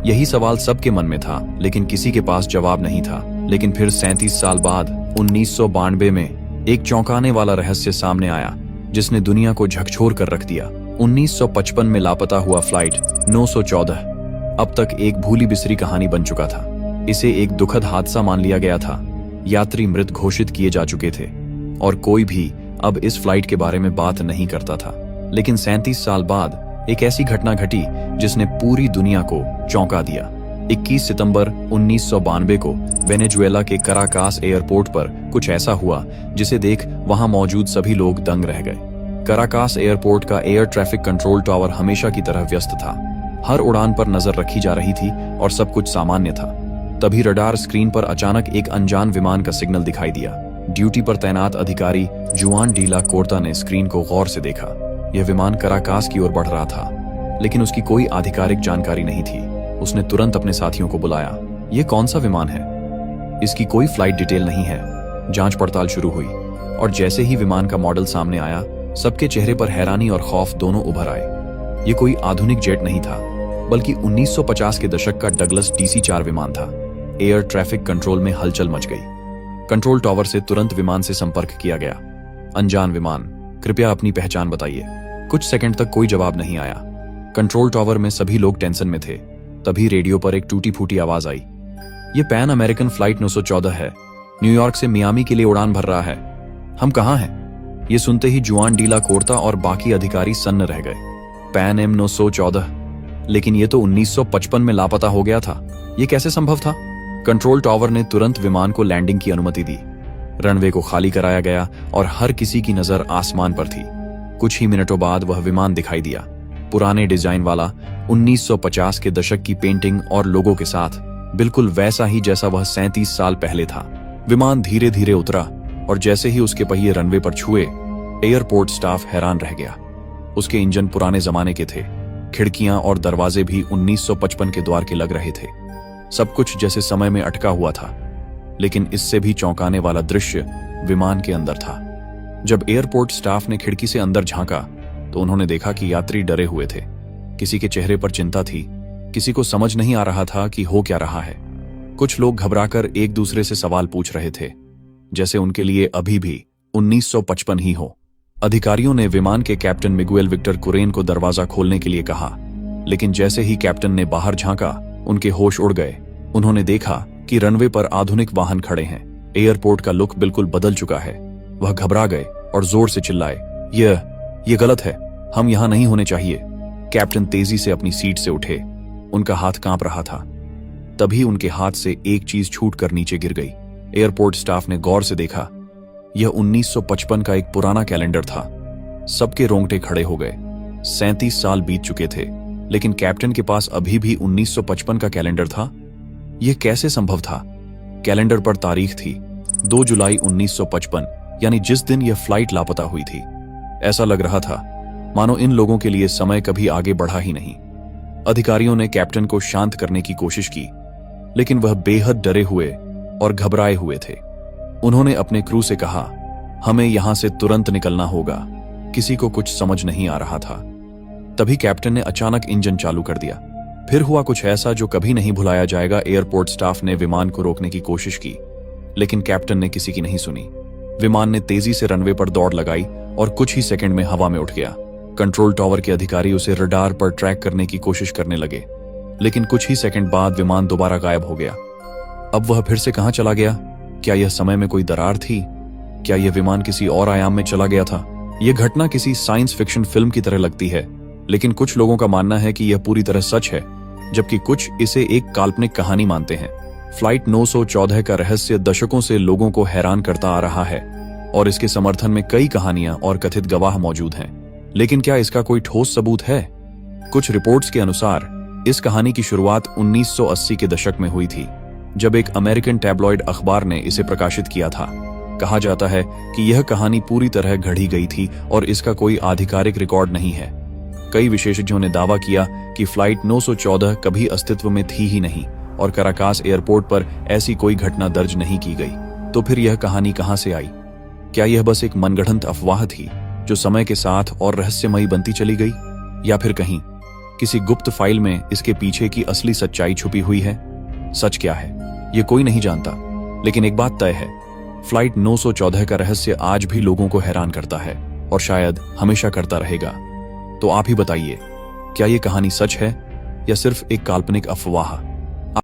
यही सवाल सबके मन में था, लेकिन किसी के पास जवाब नहीं था। लेकिन फिर 37 साल बाद 1992 में एक चौंकाने वाला रहस्य सामने आया, जिसने दुनिया को झकझोर कर रख दिया। 1955 में लापता हुआ फ्लाइट 914 अब तक एक भूली बिसरी कहानी बन चुका था। इसे एक दुखद हादसा मान लिया गया था। यात्री मृत घोषित किए जा चुके थे और कोई भी अब इस फ्लाइट के बारे में बात नहीं करता था। लेकिन 37 साल बाद एक ऐसी घटना घटी जिसने पूरी दुनिया को चौंका दिया। 21 सितंबर 1992 को वेनेजुएला के कराकास एयरपोर्ट पर कुछ ऐसा हुआ जिसे देख वहां मौजूद सभी लोग दंग रह गए। कराकास एयरपोर्ट का एयर ट्रैफिक कंट्रोल टावर हमेशा की तरह व्यस्त था। हर उड़ान पर नजर रखी जा रही थी और सब कुछ सामान्य था। तभी रडार स्क्रीन पर अचानक एक अनजान विमान का सिग्नल दिखाई दिया। ड्यूटी पर तैनात अधिकारी जुआन डीला कोर्ता ने स्क्रीन को गौर से देखा। यह विमान कराकास की ओर बढ़ रहा था, लेकिन उसकी कोई आधिकारिक जानकारी नहीं थी। उसने तुरंत अपने साथियों को बुलाया। यह कौन सा विमान है? इसकी कोई फ्लाइट डिटेल नहीं है। जांच पड़ताल शुरू हुई और जैसे ही विमान का मॉडल सामने आया, सबके चेहरे पर हैरानी और खौफ दोनों उभर आए। यह कोई आधुनिक जेट नहीं था, बल्कि 1950 के दशक का डगलस DC-4 विमान था। एयर ट्रैफिक कंट्रोल में हलचल मच गई। कंट्रोल टावर से तुरंत विमान से संपर्क किया गया। अनजान विमान, कृपया अपनी पहचान बताइए। कुछ सेकंड तक कोई जवाब नहीं आया। कंट्रोल टावर में सभी लोग टेंशन में थे। तभी रेडियो पर एक टूटी फूटी आवाज आई। ये पैन अमेरिकन फ्लाइट 914 है, न्यूयॉर्क से मियामी के लिए उड़ान भर रहा है। हम कहाँ हैं? ये सुनते ही जुआन डीला कोर्ता और बाकी अधिकारी सन्न रह गए। पैन एम 914, लेकिन ये तो 1955 में लापता हो गया था। ये कैसे संभव था? कंट्रोल टावर ने तुरंत विमान को लैंडिंग की अनुमति दी। रनवे को खाली कराया गया और हर किसी की नजर आसमान पर थी। कुछ ही मिनटों बाद वह विमान दिखाई दिया, पुराने डिजाइन वाला, 1950 के दशक की पेंटिंग और लोगों के साथ, बिल्कुल वैसा ही जैसा वह 37 साल पहले था। विमान धीरे धीरे उतरा और जैसे ही उसके पहिए रनवे पर छुए, एयरपोर्ट स्टाफ हैरान रह गया। उसके इंजन पुराने जमाने के थे, खिड़कियां और दरवाजे भी 1955 के द्वार के लग रहे थे। सब कुछ जैसे समय में अटका हुआ था। लेकिन इससे भी चौंकाने वाला दृश्य विमान के अंदर था। जब एयरपोर्ट स्टाफ ने खिड़की से अंदर झांका तो उन्होंने देखा कि यात्री डरे हुए थे। किसी के चेहरे पर चिंता थी, किसी को समझ नहीं आ रहा था कि हो क्या रहा है। कुछ लोग घबराकर एक दूसरे से सवाल पूछ रहे थे, जैसे उनके लिए अभी भी 1955 ही हो। अधिकारियों ने विमान के कैप्टन मिगुएल विक्टर कुरेन को दरवाजा खोलने के लिए कहा, लेकिन जैसे ही कैप्टन ने बाहर झांका, उनके होश उड़ गए। उन्होंने देखा कि रनवे पर आधुनिक वाहन खड़े हैं। एयरपोर्ट का लुक बिल्कुल बदल चुका है। वह घबरा गए और जोर से चिल्लाए, यह गलत है, हम यहां नहीं होने चाहिए। कैप्टन तेजी से अपनी सीट से उठे। उनका हाथ कांप रहा था। तभी उनके हाथ से एक चीज छूटकर नीचे गिर गई। एयरपोर्ट स्टाफ ने गौर से देखा। यह 1955 का एक पुराना कैलेंडर था। सबके रोंगटे खड़े हो गए। 37 साल बीत चुके थे, लेकिन कैप्टन के पास अभी भी 1955 का कैलेंडर था। यह कैसे संभव था? कैलेंडर पर तारीख थी 2 जुलाई 1955, यानी जिस दिन यह फ्लाइट लापता हुई थी। ऐसा लग रहा था मानो इन लोगों के लिए समय कभी आगे बढ़ा ही नहीं। अधिकारियों ने कैप्टन को शांत करने की कोशिश की, लेकिन वह बेहद डरे हुए और घबराए हुए थे। उन्होंने अपने क्रू से कहा, हमें यहां से तुरंत निकलना होगा। किसी को कुछ समझ नहीं आ रहा था। तभी कैप्टन ने अचानक इंजन चालू कर दिया। फिर हुआ कुछ ऐसा जो कभी नहीं भुलाया जाएगा। एयरपोर्ट स्टाफ ने विमान को रोकने की कोशिश की, लेकिन कैप्टन ने किसी की नहीं सुनी। विमान ने तेजी से रनवे पर दौड़ लगाई और कुछ ही सेकंड में हवा में उठ गया। कंट्रोल टावर के अधिकारी उसे रडार पर ट्रैक करने की कोशिश करने लगे, लेकिन कुछ ही सेकंड बाद विमान दोबारा गायब हो गया। अब वह फिर से कहां चला गया? क्या यह समय में कोई दरार थी? क्या यह विमान किसी और आयाम में चला गया था? यह घटना किसी साइंस फिक्शन फिल्म की तरह लगती है, लेकिन कुछ लोगों का मानना है कि यह पूरी तरह सच है, जबकि कुछ इसे एक काल्पनिक कहानी मानते हैं। फ्लाइट 914 का रहस्य दशकों से लोगों को हैरान करता आ रहा है और इसके समर्थन में कई कहानियां और कथित गवाह मौजूद हैं। लेकिन क्या इसका कोई ठोस सबूत है? कुछ रिपोर्ट्स के अनुसार इस कहानी की शुरुआत 1980 के दशक में हुई थी, जब एक अमेरिकन टैब्लॉइड अखबार ने इसे प्रकाशित किया था। कहा जाता है कि यह कहानी पूरी तरह गढ़ी गई थी और इसका कोई आधिकारिक रिकॉर्ड नहीं है। कई विशेषज्ञों ने दावा किया कि फ्लाइट 914 कभी अस्तित्व में थी ही नहीं और कराकास एयरपोर्ट पर ऐसी कोई घटना दर्ज नहीं की गई। तो फिर यह कहानी कहां से आई? क्या यह बस एक मनगढ़ंत अफवाह थी जो समय के साथ और रहस्यमयी बनती चली गई, या फिर कहीं किसी गुप्त फाइल में इसके पीछे की असली सच्चाई छुपी हुई है। सच क्या है ये कोई नहीं जानता, लेकिन एक बात तय है, फ्लाइट 914 का रहस्य आज भी लोगों को हैरान करता है और शायद हमेशा करता रहेगा। तो आप ही बताइए, क्या ये कहानी सच है या सिर्फ एक काल्पनिक अफवाह?